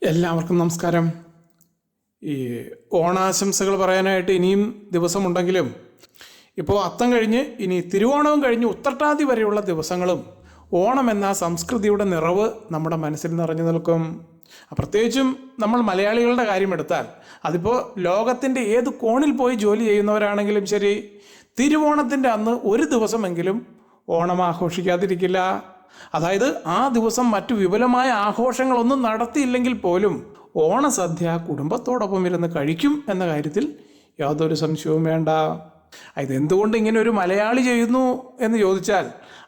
എല്ലാവർക്കും നമസ്കാരം. ഈ ഓണാശംസകൾ പറയാനായിട്ട് ഇനിയും ദിവസമുണ്ടെങ്കിലും ഇപ്പോൾ അത്തം കഴിഞ്ഞ് ഇനി തിരുവോണവും കഴിഞ്ഞ് ഉത്രട്ടാതി വരെയുള്ള ദിവസങ്ങളും ഓണം എന്ന സംസ്കൃതിയുടെ നിറവ് നമ്മുടെ മനസ്സിൽ നിറഞ്ഞു നിൽക്കും. പ്രത്യേകിച്ചും നമ്മൾ മലയാളികളുടെ കാര്യമെടുത്താൽ അതിപ്പോൾ ലോകത്തിൻ്റെ ഏത് കോണിൽ പോയി ജോലി ചെയ്യുന്നവരാണെങ്കിലും ശരി, തിരുവോണത്തിൻ്റെ അന്ന് ഒരു ദിവസമെങ്കിലും ഓണം ആഘോഷിക്കാതിരിക്കില്ല. അതായത് ആ ദിവസം മറ്റു വിപുലമായ ആഘോഷങ്ങളൊന്നും നടത്തിയില്ലെങ്കിൽ പോലും ഓണസദ്യ കുടുംബത്തോടൊപ്പം ഇരുന്ന് കഴിക്കും എന്ന കാര്യത്തിൽ യാതൊരു സംശയവും വേണ്ട. ഇതെന്തുകൊണ്ട് ഇങ്ങനെ ഒരു മലയാളി ചെയ്യുന്നു എന്ന് ചോദിച്ചാൽ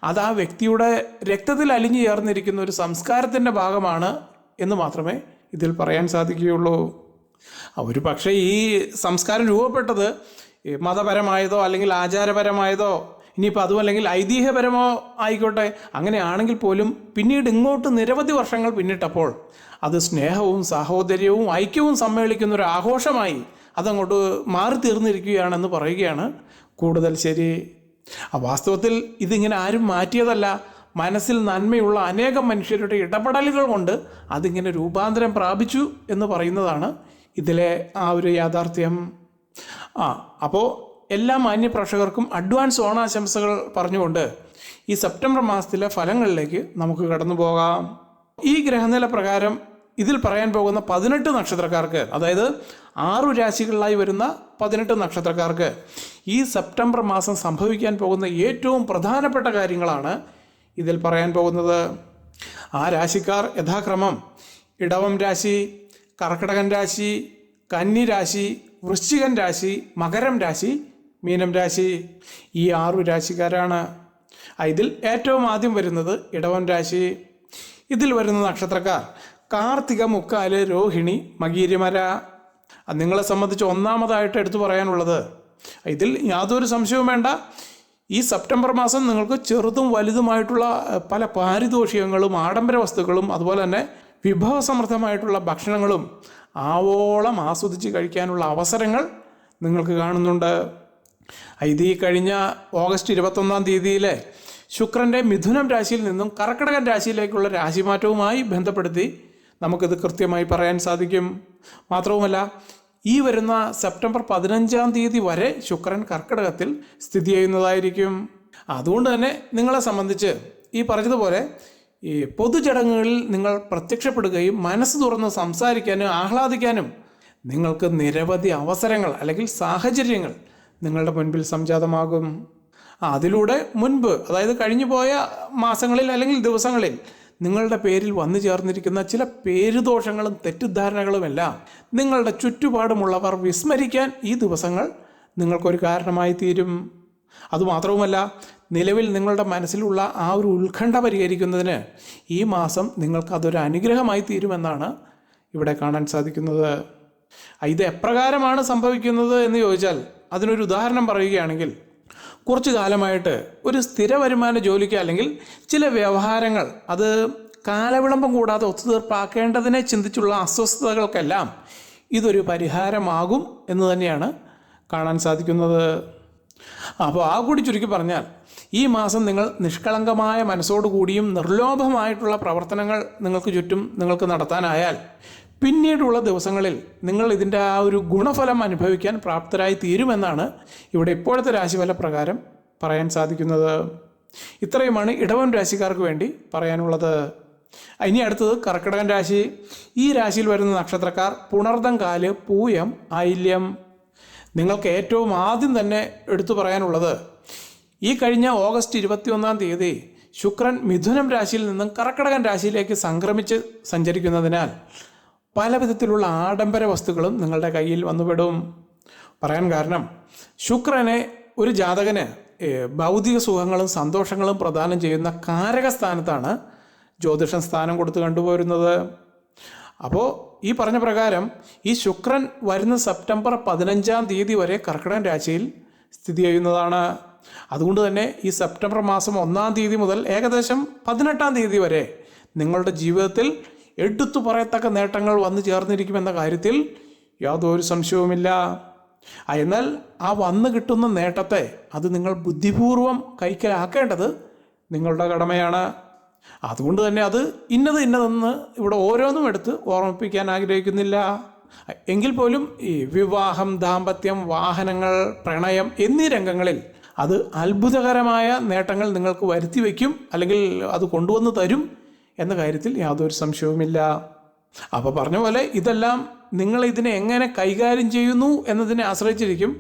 അത് ആ വ്യക്തിയുടെ രക്തത്തിൽ അലിഞ്ഞു ചേർന്നിരിക്കുന്ന ഒരു സംസ്കാരത്തിൻ്റെ ഭാഗമാണ് എന്ന് മാത്രമേ ഇതിൽ പറയാൻ സാധിക്കുകയുള്ളൂ. ഒരു പക്ഷേ ഈ സംസ്കാരം രൂപപ്പെട്ടത് മതപരമായതോ അല്ലെങ്കിൽ ആചാരപരമായതോ ഇനിയിപ്പോൾ അതും അല്ലെങ്കിൽ ഐതിഹ്യപരമോ ആയിക്കോട്ടെ, അങ്ങനെയാണെങ്കിൽ പോലും പിന്നീട് ഇങ്ങോട്ട് നിരവധി വർഷങ്ങൾ പിന്നിട്ടപ്പോൾ അത് സ്നേഹവും സാഹോദര്യവും ഐക്യവും സമ്മേളിക്കുന്ന ഒരു ആഘോഷമായി അതങ്ങോട്ട് മാറി തീർന്നിരിക്കുകയാണെന്ന് പറയുകയാണ് കൂടുതൽ ശരി. വാസ്തവത്തിൽ ഇതിങ്ങനെ ആരും മാറ്റിയതല്ല. മനസ്സിൽ നന്മയുള്ള അനേകം മനുഷ്യരുടെ ഇടപെടലുകൾ കൊണ്ട് അതിങ്ങനെ രൂപാന്തരം പ്രാപിച്ചു എന്ന് പറയുന്നതാണ് ഇതിലെ ആ ഒരു യാഥാർത്ഥ്യം. അപ്പോൾ എല്ലാ മാന്യ പ്രേക്ഷകർക്കും അഡ്വാൻസ് ഓണാശംസകൾ പറഞ്ഞുകൊണ്ട് ഈ സെപ്റ്റംബർ മാസത്തിലെ ഫലങ്ങളിലേക്ക് നമുക്ക് കടന്നു പോകാം. ഈ ഗ്രഹനില പ്രകാരം ഇതിൽ പറയാൻ പോകുന്ന 18 നക്ഷത്രക്കാർക്ക്, അതായത് 6 രാശികളിലായി വരുന്ന 18 നക്ഷത്രക്കാർക്ക് ഈ സെപ്റ്റംബർ മാസം സംഭവിക്കാൻ പോകുന്ന ഏറ്റവും പ്രധാനപ്പെട്ട കാര്യങ്ങളാണ് ഇതിൽ പറയാൻ പോകുന്നത്. ആ രാശിക്കാർ യഥാക്രമം ഇടവം രാശി, കർക്കിടകൻ രാശി, കന്നി രാശി, വൃശ്ചികൻ രാശി, മകരം രാശി, മീനം രാശി, ഈ 6 രാശിക്കാരാണ്. ഇതിൽ ഏറ്റവും ആദ്യം വരുന്നത് ഇടവൻ രാശി. ഇതിൽ വരുന്ന നക്ഷത്രക്കാർ കാർത്തിക, മുക്കാല്, രോഹിണി, മകീരമര. നിങ്ങളെ സംബന്ധിച്ച് ഒന്നാമതായിട്ട് എടുത്തു പറയാനുള്ളത്, ഇതിൽ യാതൊരു സംശയവും വേണ്ട, ഈ സെപ്റ്റംബർ മാസം നിങ്ങൾക്ക് ചെറുതും വലുതുമായിട്ടുള്ള പല പാരിതോഷികങ്ങളും ആഡംബര വസ്തുക്കളും അതുപോലെ തന്നെ വിഭവസമൃദ്ധമായിട്ടുള്ള ഭക്ഷണങ്ങളും ആവോളം ആസ്വദിച്ച് കഴിക്കാനുള്ള അവസരങ്ങൾ നിങ്ങൾക്ക് കാണുന്നുണ്ട്. ഇത് ഈ കഴിഞ്ഞ ഓഗസ്റ്റ് 21 തീയതിയിലെ ശുക്രൻ്റെ മിഥുനം രാശിയിൽ നിന്നും കർക്കിടകൻ രാശിയിലേക്കുള്ള രാശിമാറ്റവുമായി ബന്ധപ്പെടുത്തി നമുക്കിത് കൃത്യമായി പറയാൻ സാധിക്കും. മാത്രവുമല്ല, ഈ വരുന്ന സെപ്റ്റംബർ 15 തീയതി വരെ ശുക്രൻ കർക്കിടകത്തിൽ സ്ഥിതി ചെയ്യുന്നതായിരിക്കും. അതുകൊണ്ട് തന്നെ നിങ്ങളെ സംബന്ധിച്ച് ഈ പറഞ്ഞതുപോലെ ഈ പൊതുചടങ്ങുകളിൽ നിങ്ങൾ പ്രത്യക്ഷപ്പെടുകയും മനസ്സ് തുറന്ന് സംസാരിക്കാനും ആഹ്ലാദിക്കാനും നിങ്ങൾക്ക് നിരവധി അവസരങ്ങൾ അല്ലെങ്കിൽ സാഹചര്യങ്ങൾ നിങ്ങളുടെ മുൻപിൽ സംജാതമാകും. അതിലൂടെ മുൻപ്, അതായത് കഴിഞ്ഞു പോയ മാസങ്ങളിൽ അല്ലെങ്കിൽ ദിവസങ്ങളിൽ നിങ്ങളുടെ പേരിൽ വന്നു ചേർന്നിരിക്കുന്ന ചില പേരുദോഷങ്ങളും തെറ്റിദ്ധാരണകളുമെല്ലാം നിങ്ങളുടെ ചുറ്റുപാടുമുള്ളവർ വിസ്മരിക്കാൻ ഈ ദിവസങ്ങൾ നിങ്ങൾക്കൊരു കാരണമായി തീരും. അതുമാത്രവുമല്ല, നിലവിൽ നിങ്ങളുടെ മനസ്സിലുള്ള ആ ഒരു ഉത്കണ്ഠ പരിഹരിക്കുന്നതിന് ഈ മാസം നിങ്ങൾക്കതൊരു അനുഗ്രഹമായി തീരുമെന്നാണ് ഇവിടെ കാണാൻ സാധിക്കുന്നത്. ഇത് എപ്രകാരമാണ് സംഭവിക്കുന്നത് എന്ന് ചോദിച്ചാൽ അതിനൊരു ഉദാഹരണം പറയുകയാണെങ്കിൽ, കുറച്ചു കാലമായിട്ട് ഒരു സ്ഥിര വരുമാന ജോലിക്ക് അല്ലെങ്കിൽ ചില വ്യവഹാരങ്ങൾ അത് കാലവിളംബം കൂടാതെ ഒത്തുതീർപ്പാക്കേണ്ടതിനെ ചിന്തിച്ചുള്ള അസ്വസ്ഥതകൾക്കെല്ലാം ഇതൊരു പരിഹാരമാകും എന്ന് തന്നെയാണ് കാണാൻ സാധിക്കുന്നത്. അപ്പോൾ ആ കൂടി ചുരുക്കി പറഞ്ഞാൽ, ഈ മാസം നിങ്ങൾ നിഷ്കളങ്കമായ മനസ്സോടുകൂടിയും നിർലോഭമായിട്ടുള്ള പ്രവർത്തനങ്ങൾ നിങ്ങൾക്ക് ചുറ്റും നിങ്ങൾക്ക് നടത്താനായാൽ പിന്നീടുള്ള ദിവസങ്ങളിൽ നിങ്ങൾ ഇതിൻ്റെ ആ ഒരു ഗുണഫലം അനുഭവിക്കാൻ പ്രാപ്തരായി തീരുമെന്നാണ് ഇവിടെ ഇപ്പോഴത്തെ രാശിഫല പ്രകാരം പറയാൻ സാധിക്കുന്നത്. ഇത്രയുമാണ് ഇടവൻ രാശിക്കാർക്ക് വേണ്ടി പറയാനുള്ളത്. ഇനി അടുത്തത് കർക്കിടകൻ രാശി. ഈ രാശിയിൽ വരുന്ന നക്ഷത്രക്കാർ പുണർദം, കാല്, പൂയം, ആയില്യം. നിങ്ങൾക്ക് ഏറ്റവും ആദ്യം തന്നെ എടുത്തു പറയാനുള്ളത്, ഈ കഴിഞ്ഞ ഓഗസ്റ്റ് 21 തീയതി ശുക്രൻ മിഥുനം രാശിയിൽ നിന്നും കർക്കിടകൻ രാശിയിലേക്ക് സംക്രമിച്ച് സഞ്ചരിക്കുന്നതിനാൽ പല വിധത്തിലുള്ള ആഡംബര വസ്തുക്കളും നിങ്ങളുടെ കയ്യിൽ വന്നുപെടും. പറയാൻ കാരണം, ശുക്രനെ ഒരു ജാതകന് ഭൗതിക സുഖങ്ങളും സന്തോഷങ്ങളും പ്രദാനം ചെയ്യുന്ന കാരകസ്ഥാനത്താണ് ജ്യോതിഷം സ്ഥാനം കൊടുത്ത് കണ്ടുപോരുന്നത്. അപ്പോൾ ഈ പറഞ്ഞ പ്രകാരം ഈ ശുക്രൻ വരുന്ന സെപ്റ്റംബർ 15 തീയതി വരെ കർക്കിടകൻ രാശിയിൽ സ്ഥിതി ചെയ്യുന്നതാണ്. അതുകൊണ്ട് തന്നെ ഈ സെപ്റ്റംബർ മാസം 1 തീയതി മുതൽ ഏകദേശം 18 തീയതി വരെ നിങ്ങളുടെ ജീവിതത്തിൽ എടുത്തു പറയത്തക്ക നേട്ടങ്ങൾ വന്നു ചേർന്നിരിക്കുമെന്ന കാര്യത്തിൽ യാതൊരു സംശയവുമില്ല. എന്നാൽ ആ വന്നു കിട്ടുന്ന നേട്ടത്തെ അത് നിങ്ങൾ ബുദ്ധിപൂർവം കൈക്കലാക്കേണ്ടത് നിങ്ങളുടെ കടമയാണ്. അതുകൊണ്ട് തന്നെ അത് ഇന്നതെന്ന് ഇവിടെ ഓരോന്നും എടുത്ത് ഓർമ്മിപ്പിക്കാൻ ആഗ്രഹിക്കുന്നില്ല. എങ്കിൽ പോലും ഈ വിവാഹം, ദാമ്പത്യം, വാഹനങ്ങൾ, പ്രണയം എന്നീ രംഗങ്ങളിൽ അത് അത്ഭുതകരമായ നേട്ടങ്ങൾ നിങ്ങൾക്ക് വരുത്തി വയ്ക്കും, അല്ലെങ്കിൽ അത് കൊണ്ടുവന്ന് തരും എന്ന കാര്യത്തിൽ യാതൊരു സംശയവുമില്ല. അപ്പോൾ പറഞ്ഞ പോലെ ഇതെല്ലാം നിങ്ങൾ ഇതിനെ എങ്ങനെ കൈകാര്യം ചെയ്യുന്നു എന്നതിനെ ആശ്രയിച്ചിരിക്കും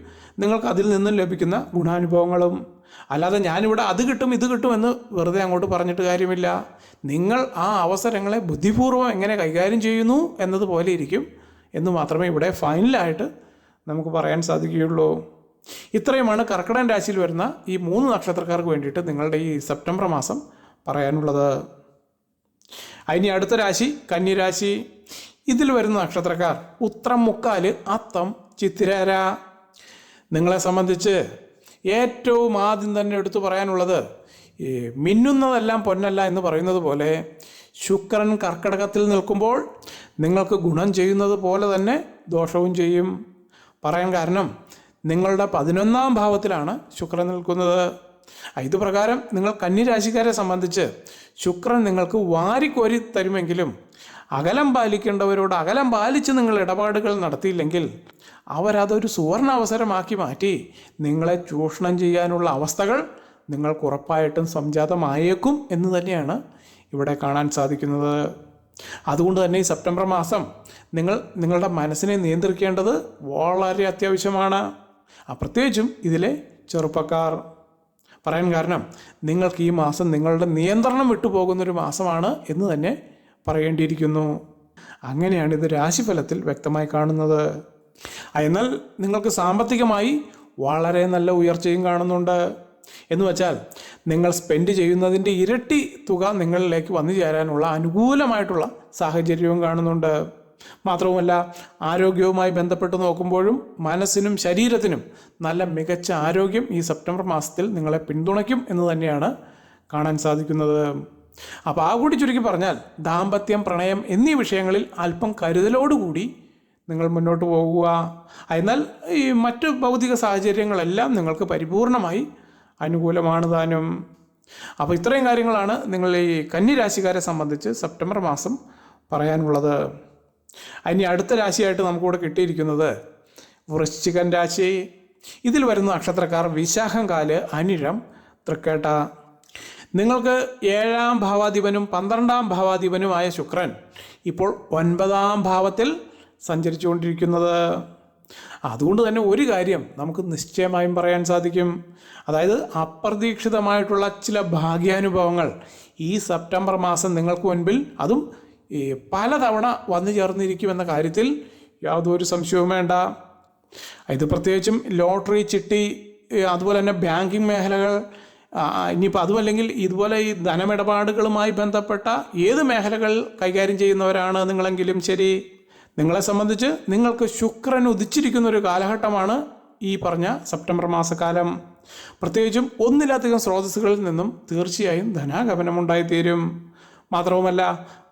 നിങ്ങൾക്ക് അതിൽ നിന്നും ലഭിക്കുന്ന ഗുണാനുഭവങ്ങളും. അല്ലാതെ ഞാനിവിടെ അത് കിട്ടും ഇത് കിട്ടും എന്ന് വെറുതെ അങ്ങോട്ട് പറഞ്ഞിട്ട് കാര്യമില്ല. നിങ്ങൾ ആ അവസരങ്ങളെ ബുദ്ധിപൂർവ്വം എങ്ങനെ കൈകാര്യം ചെയ്യുന്നു എന്നതുപോലെ ഇരിക്കും എന്ന് മാത്രമേ ഇവിടെ ഫൈനലായിട്ട് നമുക്ക് പറയാൻ സാധിക്കുകയുള്ളൂ. ഇത്രയുമാണ് കർക്കിടകൻ രാശിയിൽ വരുന്ന ഈ 3 നക്ഷത്രക്കാർക്ക് വേണ്ടിയിട്ട് നിങ്ങളുടെ ഈ സെപ്റ്റംബർ മാസം പറയാനുള്ളത്. ഇനി അടുത്ത രാശി കന്നിരാശി. ഇതിൽ വരുന്ന നക്ഷത്രക്കാർ ഉത്രം, മുക്കാല്, അത്തം, ചിത്തിര. നിങ്ങളെ സംബന്ധിച്ച് ഏറ്റവും ആദ്യം തന്നെ എടുത്തു പറയാനുള്ളത് ഈ മിന്നുന്നതെല്ലാം പൊന്നല്ല എന്ന് പറയുന്നത് പോലെ ശുക്രൻ കർക്കിടകത്തിൽ നിൽക്കുമ്പോൾ നിങ്ങൾക്ക് ഗുണം ചെയ്യുന്നത് പോലെ തന്നെ ദോഷവും ചെയ്യും. പറയാൻ കാരണം നിങ്ങളുടെ 11ാം ഭാവത്തിലാണ് ശുക്രൻ നിൽക്കുന്നത്. ഇത് പ്രകാരം നിങ്ങൾ കന്നിരാശിക്കാരെ സംബന്ധിച്ച് ശുക്രൻ നിങ്ങൾക്ക് വാരിക്കോരി തരുമെങ്കിലും അകലം പാലിക്കേണ്ടവരോട് അകലം പാലിച്ച് നിങ്ങൾ ഇടപാടുകൾ നടത്തിയില്ലെങ്കിൽ അവരതൊരു സുവർണ അവസരമാക്കി മാറ്റി നിങ്ങളെ ചൂഷണം ചെയ്യാനുള്ള അവസ്ഥകൾ നിങ്ങൾക്ക് ഉറപ്പായിട്ടും സംജാതമായേക്കും എന്ന് തന്നെയാണ് ഇവിടെ കാണാൻ സാധിക്കുന്നത്. അതുകൊണ്ട് തന്നെ ഈ സെപ്റ്റംബർ മാസം നിങ്ങളുടെ മനസ്സിനെ നിയന്ത്രിക്കേണ്ടത് വളരെ അത്യാവശ്യമാണ്. പ്രത്യേകിച്ചും ഇതിലെ ചെറുപ്പക്കാർ. പറയാൻ കാരണം നിങ്ങൾക്ക് ഈ മാസം നിങ്ങളുടെ നിയന്ത്രണം വിട്ടുപോകുന്നൊരു മാസമാണ് എന്ന് തന്നെ പറയേണ്ടിയിരിക്കുന്നു. അങ്ങനെയാണ് ഇത് രാശിഫലത്തിൽ വ്യക്തമായി കാണുന്നത്. എന്നാൽ നിങ്ങൾക്ക് സാമ്പത്തികമായി വളരെ നല്ല ഉയർച്ചയും കാണുന്നുണ്ട്. എന്ന് വെച്ചാൽ നിങ്ങൾ സ്പെൻഡ് ചെയ്യുന്നതിൻ്റെ ഇരട്ടി തുക നിങ്ങളിലേക്ക് വന്നു ചേരാനുള്ള അനുകൂലമായിട്ടുള്ള സാഹചര്യവും കാണുന്നുണ്ട്. മാത്രവുമല്ല ആരോഗ്യവുമായി ബന്ധപ്പെട്ട് നോക്കുമ്പോഴും മനസ്സിനും ശരീരത്തിനും നല്ല മികച്ച ആരോഗ്യം ഈ സെപ്റ്റംബർ മാസത്തിൽ നിങ്ങളെ പിന്തുണയ്ക്കും എന്ന് തന്നെയാണ് കാണാൻ സാധിക്കുന്നത്. അപ്പോൾ ആ കൂടി ചുരുക്കി പറഞ്ഞാൽ ദാമ്പത്യം, പ്രണയം എന്നീ വിഷയങ്ങളിൽ അല്പം കരുതലോടുകൂടി നിങ്ങൾ മുന്നോട്ട് പോകുക. എന്നാൽ ഈ മറ്റു ഭൗതിക സാഹചര്യങ്ങളെല്ലാം നിങ്ങൾക്ക് പരിപൂർണമായി അനുകൂലമാണ് താനും. അപ്പോൾ ഇത്രയും കാര്യങ്ങളാണ് നിങ്ങൾ ഈ കന്നിരാശിക്കാരെ സംബന്ധിച്ച് സെപ്റ്റംബർ മാസം പറയാനുള്ളത്. ഇനി അടുത്ത രാശിയായിട്ട് നമുക്കിവിടെ കിട്ടിയിരിക്കുന്നത് വൃശ്ചികൻ രാശി. ഇതിൽ വരുന്ന നക്ഷത്രക്കാർ വിശാഖം, കാല്, അനിഴം, തൃക്കേട്ട. നിങ്ങൾക്ക് 7ാം ഭാവാധിപനും 12ാം ഭാവാധിപനുമായ ശുക്രൻ ഇപ്പോൾ 9ാം ഭാവത്തിൽ സഞ്ചരിച്ചുകൊണ്ടിരിക്കുന്നത്. അതുകൊണ്ട് തന്നെ ഒരു കാര്യം നമുക്ക് നിശ്ചയമായും പറയാൻ സാധിക്കും. അതായത് അപ്രതീക്ഷിതമായിട്ടുള്ള ചില ഭാഗ്യാനുഭവങ്ങൾ ഈ സെപ്റ്റംബർ മാസം നിങ്ങൾക്ക് മുൻപിൽ അതും ഈ പലതവണ വന്നു ചേർന്നിരിക്കുമെന്ന കാര്യത്തിൽ യാതൊരു സംശയവും വേണ്ട. ഇത് പ്രത്യേകിച്ചും ലോട്ടറി, ചിട്ടി, അതുപോലെ തന്നെ ബാങ്കിങ് മേഖലകൾ, ഇനിയിപ്പോൾ അതുമല്ലെങ്കിൽ ഇതുപോലെ ഈ ധനമിടപാടുകളുമായി ബന്ധപ്പെട്ട ഏത് മേഖലകൾ കൈകാര്യം ചെയ്യുന്നവരാണ് നിങ്ങളെങ്കിലും ശരി, നിങ്ങളെ സംബന്ധിച്ച് നിങ്ങൾക്ക് ശുക്രൻ ഉദിച്ചിരിക്കുന്ന ഒരു കാലഘട്ടമാണ് ഈ പറഞ്ഞ സെപ്റ്റംബർ മാസക്കാലം. പ്രത്യേകിച്ചും ഒന്നിലധികം സ്രോതസ്സുകളിൽ നിന്നും തീർച്ചയായും ധനാഗമനമുണ്ടായിത്തീരും. മാത്രവുമല്ല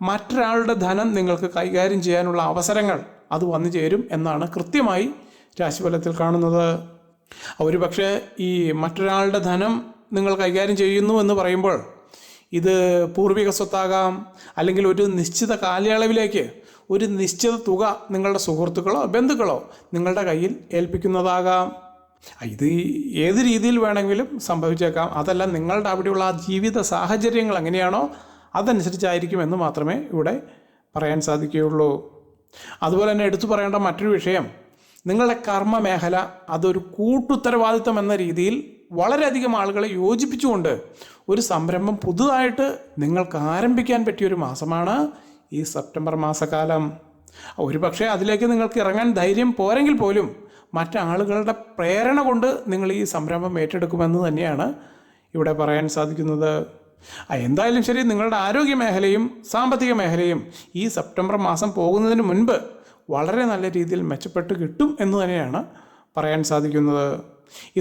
മറ്റൊരാളുടെ ധനം നിങ്ങൾക്ക് കൈകാര്യം ചെയ്യാനുള്ള അവസരങ്ങൾ അത് വന്നു ചേരും എന്നാണ് കൃത്യമായി രാശിഫലത്തിൽ കാണുന്നത്. ഒരു പക്ഷേ ഈ മറ്റൊരാളുടെ ധനം നിങ്ങൾ കൈകാര്യം ചെയ്യുന്നു എന്ന് പറയുമ്പോൾ ഇത് പൂർവിക സ്വത്താകാം, അല്ലെങ്കിൽ ഒരു നിശ്ചിത കാലയളവിലേക്ക് ഒരു നിശ്ചിത തുക നിങ്ങളുടെ സുഹൃത്തുക്കളോ ബന്ധുക്കളോ നിങ്ങളുടെ കയ്യിൽ ഏൽപ്പിക്കുന്നതാകാം. ഇത് ഏത് രീതിയിൽ വേണമെങ്കിലും സംഭവിച്ചേക്കാം. അതല്ല നിങ്ങളുടെ അവിടെയുള്ള ആ ജീവിത സാഹചര്യങ്ങൾ എങ്ങനെയാണോ അതനുസരിച്ചായിരിക്കും എന്ന് മാത്രമേ ഇവിടെ പറയാൻ സാധിക്കുകയുള്ളൂ. അതുപോലെ തന്നെ എടുത്തു പറയേണ്ട മറ്റൊരു വിഷയം, നിങ്ങളുടെ കർമ്മ മേഖല അതൊരു കൂട്ടുത്തരവാദിത്വം എന്ന രീതിയിൽ വളരെയധികം ആളുകളെ യോജിപ്പിച്ചുകൊണ്ട് ഒരു സംരംഭം പുതുതായിട്ട് നിങ്ങൾക്ക് ആരംഭിക്കാൻ പറ്റിയൊരു മാസമാണ് ഈ സെപ്റ്റംബർ മാസക്കാലം. ഒരു പക്ഷേ അതിലേക്ക് നിങ്ങൾക്ക് ഇറങ്ങാൻ ധൈര്യം പോരെങ്കിൽ പോലും മറ്റാളുകളുടെ പ്രേരണ കൊണ്ട് നിങ്ങൾ ഈ സംരംഭം ഏറ്റെടുക്കുമെന്ന് തന്നെയാണ് ഇവിടെ പറയാൻ സാധിക്കുന്നത്. എന്തായാലും ശരി, നിങ്ങളുടെ ആരോഗ്യ മേഖലയും സാമ്പത്തിക മേഖലയും ഈ സെപ്റ്റംബർ മാസം പോകുന്നതിന് മുൻപ് വളരെ നല്ല രീതിയിൽ മെച്ചപ്പെട്ട് കിട്ടും എന്ന് തന്നെയാണ് പറയാൻ സാധിക്കുന്നത്.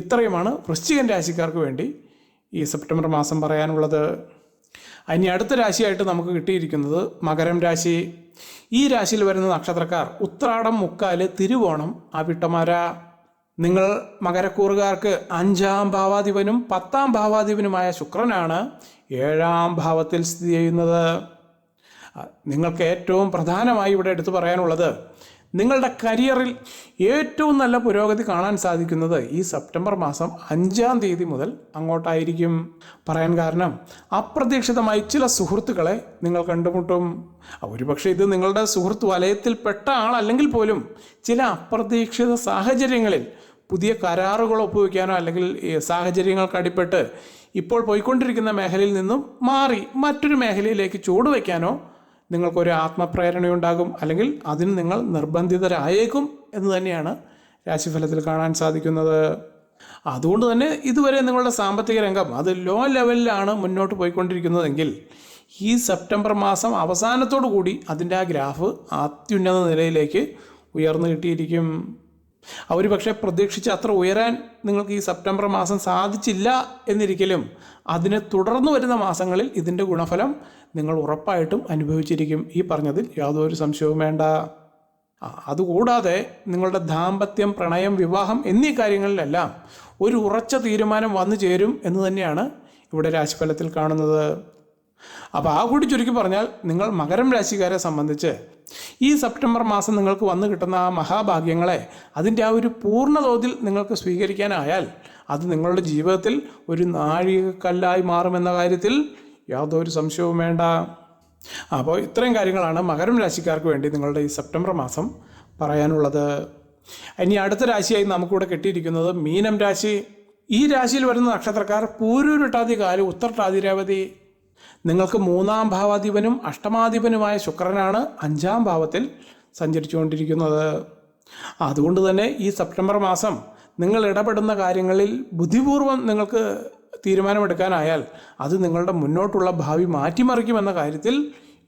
ഇത്രയുമാണ് വൃശ്ചികൻ രാശിക്കാർക്ക് വേണ്ടി ഈ സെപ്റ്റംബർ മാസം പറയാനുള്ളത്. ഇനി അടുത്ത രാശിയായിട്ട് നമുക്ക് കിട്ടിയിരിക്കുന്നത് മകരം രാശി. ഈ രാശിയിൽ വരുന്ന നക്ഷത്രക്കാർ ഉത്രാടം, മുക്കാല്, തിരുവോണം, അവിട്ടമാര. നിങ്ങൾ മകരക്കൂറുകാർക്ക് 5ാം ഭാവാധിപനും 10ാം ഭാവാധിപനുമായ ശുക്രനാണ് 7-ാം ഭാവത്തിൽ സ്ഥിതി ചെയ്യുന്നത്. നിങ്ങൾക്ക് ഏറ്റവും പ്രധാനമായി ഇവിടെ എടുത്തു പറയാനുള്ളത്, നിങ്ങളുടെ കരിയറിൽ ഏറ്റവും നല്ല പുരോഗതി കാണാൻ സാധിക്കുന്നത് ഈ സെപ്റ്റംബർ മാസം 5-ാം തീയതി മുതൽ അങ്ങോട്ടായിരിക്കും. പറയാൻ കാരണം, അപ്രതീക്ഷിതമായി ചില സുഹൃത്തുക്കളെ നിങ്ങൾ കണ്ടുമുട്ടും. ഒരുപക്ഷെ ഇത് നിങ്ങളുടെ സുഹൃത്ത് വലയത്തിൽപ്പെട്ട ആളല്ലെങ്കിൽ പോലും ചില അപ്രതീക്ഷിത സാഹചര്യങ്ങളിൽ പുതിയ കരാറുകൾ ഒപ്പുവെക്കാനോ അല്ലെങ്കിൽ സാഹചര്യങ്ങൾക്ക് അടിപ്പെട്ട് ഇപ്പോൾ പോയിക്കൊണ്ടിരിക്കുന്ന മേഖലയിൽ നിന്നും മാറി മറ്റൊരു മേഖലയിലേക്ക് ചുവടുവെക്കാനോ നിങ്ങൾക്കൊരു ആത്മപ്രേരണയുണ്ടാകും, അല്ലെങ്കിൽ അതിന് നിങ്ങൾ നിർബന്ധിതരായേക്കും എന്ന് തന്നെയാണ് രാശിഫലത്തിൽ കാണാൻ സാധിക്കുന്നത്. അതുകൊണ്ട് തന്നെ ഇതുവരെ നിങ്ങളുടെ സാമ്പത്തിക രംഗം അത് ലോ ലെവലിലാണ് മുന്നോട്ട് പോയിക്കൊണ്ടിരിക്കുന്നതെങ്കിൽ ഈ സെപ്റ്റംബർ മാസം അവസാനത്തോടു കൂടി അതിൻ്റെ ആ ഗ്രാഫ് അത്യുന്നത നിലയിലേക്ക് ഉയർന്നു കിട്ടിയിരിക്കും. അവർ പക്ഷേ പ്രതീക്ഷിച്ച് അത്ര ഉയരാൻ നിങ്ങൾക്ക് ഈ സെപ്റ്റംബർ മാസം സാധിച്ചില്ല എന്നിരിക്കലും അതിനെ തുടർന്ന് വരുന്ന മാസങ്ങളിൽ ഇതിൻ്റെ ഗുണഫലം നിങ്ങൾ ഉറപ്പായിട്ടും അനുഭവിച്ചിരിക്കും. ഈ പറഞ്ഞതിൽ യാതൊരു സംശയവും വേണ്ട. അതുകൂടാതെ നിങ്ങളുടെ ദാമ്പത്യം, പ്രണയം, വിവാഹം എന്നീ കാര്യങ്ങളിലെല്ലാം ഒരു ഉറച്ച തീരുമാനം വന്നു ചേരും എന്ന് തന്നെയാണ് ഇവിടെ രാശിഫലത്തിൽ കാണുന്നത്. അപ്പോൾ ആ കൂടി ചുരുക്കി പറഞ്ഞാൽ, നിങ്ങൾ മകരം രാശിക്കാരെ സംബന്ധിച്ച് ഈ സെപ്റ്റംബർ മാസം നിങ്ങൾക്ക് വന്നു കിട്ടുന്ന ആ മഹാഭാഗ്യങ്ങളെ അതിൻ്റെ ആ ഒരു പൂർണ്ണതോതിൽ നിങ്ങൾക്ക് സ്വീകരിക്കാനായാൽ അത് നിങ്ങളുടെ ജീവിതത്തിൽ ഒരു നാഴികക്കല്ലായി മാറുമെന്ന കാര്യത്തിൽ യാതൊരു സംശയവും വേണ്ട. അപ്പോൾ ഇത്രയും കാര്യങ്ങളാണ് മകരം രാശിക്കാർക്ക് വേണ്ടി നിങ്ങളുടെ ഈ സെപ്റ്റംബർ മാസം പറയാനുള്ളത്. ഇനി അടുത്ത രാശിയായി നമുക്കിവിടെ കിട്ടിയിരിക്കുന്നത് മീനം രാശി. ഈ രാശിയിൽ വരുന്ന നക്ഷത്രക്കാർ പൂരുരുട്ടാതി കാല്, ഉത്രട്ടാതി രേവതി. നിങ്ങൾക്ക് 3-ാം ഭാവാധിപനും അഷ്ടമാധിപനുമായ ശുക്രനാണ് 5-ാം ഭാവത്തിൽ സഞ്ചരിച്ചുകൊണ്ടിരിക്കുന്നത്. അതുകൊണ്ട് തന്നെ ഈ സെപ്റ്റംബർ മാസം നിങ്ങൾ ഇടപെടുന്ന കാര്യങ്ങളിൽ ബുദ്ധിപൂർവ്വം നിങ്ങൾക്ക് തീരുമാനമെടുക്കാനായാൽ അത് നിങ്ങളുടെ മുന്നോട്ടുള്ള ഭാവി മാറ്റിമറിക്കുമെന്ന കാര്യത്തിൽ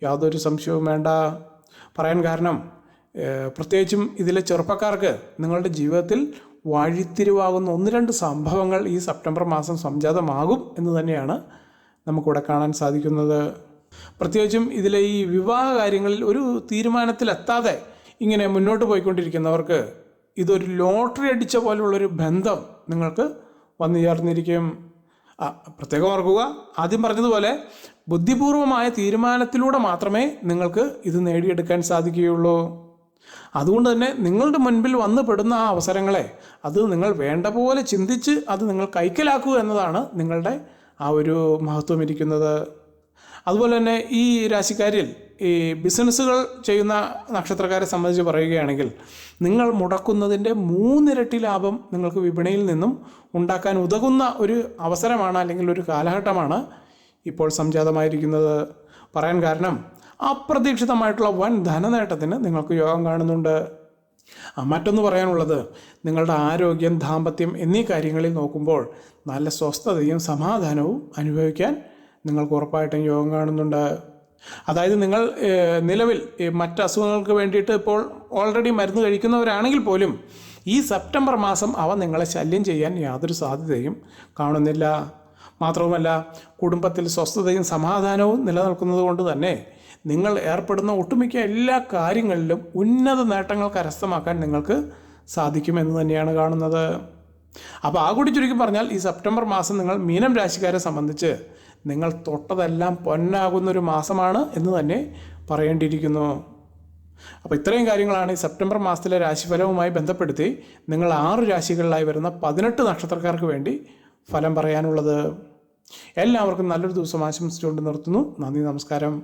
യാതൊരു സംശയവും വേണ്ട. പറയാൻ കാരണം, പ്രത്യേകിച്ചും ഇതിലെ ചെറുപ്പക്കാർക്ക് നിങ്ങളുടെ ജീവിതത്തിൽ വഴിത്തിരിവാകുന്ന 1-2 സംഭവങ്ങൾ ഈ സെപ്റ്റംബർ മാസം സംജാതമാകും എന്ന് തന്നെയാണ് നമുക്കിവിടെ കാണാൻ സാധിക്കുന്നത്. പ്രത്യേകിച്ചും ഇതിലെ ഈ വിവാഹ കാര്യങ്ങളിൽ ഒരു തീരുമാനത്തിലെത്താതെ ഇങ്ങനെ മുന്നോട്ട് പോയിക്കൊണ്ടിരിക്കുന്നവർക്ക് ഇതൊരു ലോട്ടറി അടിച്ച പോലുള്ളൊരു ബന്ധം നിങ്ങൾക്ക് വന്നു ചേർന്നിരിക്കും. പ്രത്യേകം ഓർക്കുക, ആദ്യം പറഞ്ഞതുപോലെ ബുദ്ധിപൂർവമായ തീരുമാനത്തിലൂടെ മാത്രമേ നിങ്ങൾക്ക് ഇത് നേടിയെടുക്കാൻ സാധിക്കുകയുള്ളൂ. അതുകൊണ്ട് തന്നെ നിങ്ങളുടെ മുൻപിൽ വന്നു പെടുന്ന ആ അവസരങ്ങളെ അത് നിങ്ങൾ വേണ്ട പോലെ ചിന്തിച്ച് അത് നിങ്ങൾ കൈക്കലാക്കുക എന്നതാണ് നിങ്ങളുടെ ആ ഒരു മഹത്വം ഇരിക്കുന്നത്. അതുപോലെ തന്നെ ഈ രാശിക്കാരിൽ ഈ ബിസിനസ്സുകൾ ചെയ്യുന്ന നക്ഷത്രക്കാരെ സംബന്ധിച്ച് പറയുകയാണെങ്കിൽ, നിങ്ങൾ മുടക്കുന്നതിൻ്റെ 3 ഇരട്ടി ലാഭം നിങ്ങൾക്ക് വിപണിയിൽ നിന്നും ഉണ്ടാക്കാൻ ഉതകുന്ന ഒരു അവസരമാണ്, അല്ലെങ്കിൽ ഒരു കാലഘട്ടമാണ് ഇപ്പോൾ സംജാതമായിരിക്കുന്നത്. പറയാൻ കാരണം, അപ്രതീക്ഷിതമായിട്ടുള്ള വൻ ധനനേട്ടത്തിന് നിങ്ങൾക്ക് യോഗം കാണുന്നുണ്ട്. മറ്റൊന്ന് പറയാനുള്ളത്, നിങ്ങളുടെ ആരോഗ്യം, ദാമ്പത്യം എന്നീ കാര്യങ്ങളിൽ നോക്കുമ്പോൾ നല്ല സ്വസ്ഥതയും സമാധാനവും അനുഭവിക്കാൻ നിങ്ങൾക്ക് ഉറപ്പായിട്ടും യോഗം കാണുന്നുണ്ട്. അതായത് നിങ്ങൾ നിലവിൽ മറ്റ് അസുഖങ്ങൾക്ക് വേണ്ടിയിട്ട് ഇപ്പോൾ ഓൾറെഡി മരുന്ന് കഴിക്കുന്നവരാണെങ്കിൽ പോലും ഈ സെപ്റ്റംബർ മാസം അവ നിങ്ങളെ ശല്യം ചെയ്യാൻ യാതൊരു സാധ്യതയും കാണുന്നില്ല. മാത്രവുമല്ല, കുടുംബത്തിൽ സ്വസ്ഥതയും സമാധാനവും നിലനിൽക്കുന്നത് കൊണ്ട് തന്നെ നിങ്ങൾ ഏർപ്പെടുന്ന ഒട്ടുമിക്ക എല്ലാ കാര്യങ്ങളിലും ഉന്നത നേട്ടങ്ങൾ കരസ്ഥമാക്കാൻ നിങ്ങൾക്ക് സാധിക്കുമെന്ന് തന്നെയാണ് കാണുന്നത്. അപ്പോൾ ആ കൂടി ചുരുക്കി പറഞ്ഞാൽ, ഈ സെപ്റ്റംബർ മാസം നിങ്ങൾ മീനം രാശിക്കാരെ സംബന്ധിച്ച് നിങ്ങൾ തൊട്ടതെല്ലാം പൊന്നാകുന്നൊരു മാസമാണ് എന്ന് തന്നെ പറയേണ്ടിയിരിക്കുന്നു. അപ്പോൾ ഇത്രയും കാര്യങ്ങളാണ് ഈ സെപ്റ്റംബർ മാസത്തിലെ രാശിഫലവുമായി ബന്ധപ്പെടുത്തി നിങ്ങൾ 6 രാശികളിലായി വരുന്ന 18 നക്ഷത്രക്കാർക്ക് വേണ്ടി ഫലം പറയാനുള്ളത്. എല്ലാവർക്കും നല്ലൊരു ദിവസം ആശംസിച്ചുകൊണ്ട് നിർത്തുന്നു. നന്ദി, നമസ്കാരം.